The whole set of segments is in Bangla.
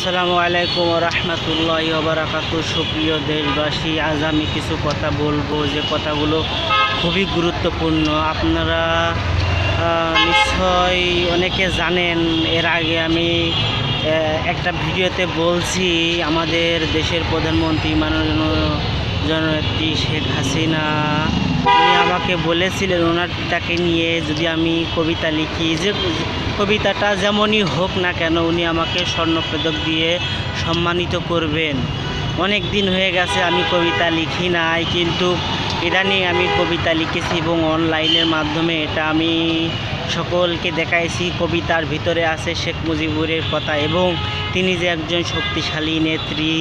আসসালামু আলাইকুম রহমতুল্লাহি ওয়া বারাকাতুহু। সুপ্রিয় দেশবাসী, আজ আমি কিছু কথা বলবো যে কথাগুলো খুবই গুরুত্বপূর্ণ। আপনারা নিশ্চয়ই অনেকে জানেন, এর আগে আমি একটা ভিডিওতে বলছি আমাদের দেশের প্রধানমন্ত্রী মাননীয় জননেত্রী শেখ হাসিনা উনি আমাকে বলেছিলেন ওনার পিতাকে নিয়ে যদি আমি কবিতা লিখি, যে কবিতাটা যেমনই হোক না কেন উনি আমাকে স্বর্ণপদক দিয়ে সম্মানিত করবেন। অনেক দিন হয়ে গেছে আমি কবিতা লিখি নাই, কিন্তু ইদানিং আমি কবিতা লিখেছি এবং অনলাইনের মাধ্যমে এটা আমি সকলকে দেখাইছি। কবিতার ভিতরে আছে শেখ মুজিবুরের কথা এবং তিনি যে একজন শক্তিশালী নেত্রী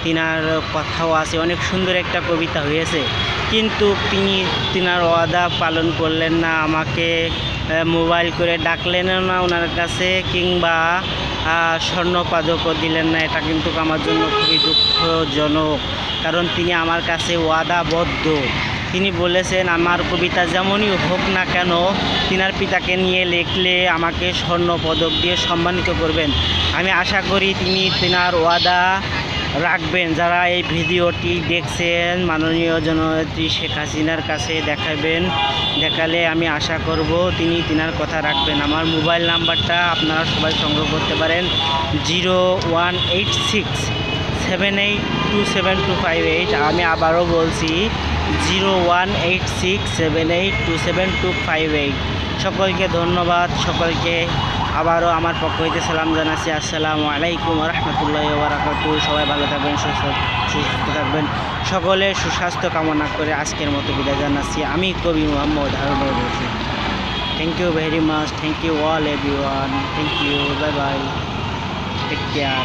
তিনার কথাও আছে। অনেক সুন্দর একটা কবিতা হয়েছে, কিন্তু তিনি তিনার ওয়াদা পালন করলেন না, আমাকে মোবাইল করে ডাকলেন না ওনার কাছে, কিংবা স্বর্ণপদকও দিলেন না। এটা কিন্তু আমার জন্য খুবই দুঃখজনক, কারণ তিনি আমার কাছে ওয়াদাবদ্ধ। তিনি বলেছেন আমার কবিতা যেমনই হোক না কেন তিনার পিতাকে নিয়ে লিখলে আমাকে স্বর্ণপদক দিয়ে সম্মানিত করবেন। আমি আশা করি তিনি তিনার ওয়াদা রাখবেন। যারা এই ভিডিওটি দেখছেন মাননীয় জননেত্রী শেখ হাসিনার কাছে দেখালে আমি আশা করব তিনি তিনার কথা রাখবেন। আমার মোবাইল নাম্বারটা আপনারা সবাই সংগ্রহ করতে পারেন 018678272258। আমি আবারও বলছি 018678272258। সকলকে ধন্যবাদ। সকলকে আবারও আমার পক্ষ হইতে সালাম জানাচ্ছি। আসসালামু আলাইকুম রহমতুল্লাহি ওয়া বারাকাতুহু। সবাই ভালো থাকবেন, সুস্থ থাকবেন। সকলের সুস্বাস্থ্য কামনা করে আজকের মতো বিদায় জানাচ্ছি। আমি কবি Mohammad Harun Rashid. Thank you very much. Thank you all everyone. Thank you. Bye bye. Take care.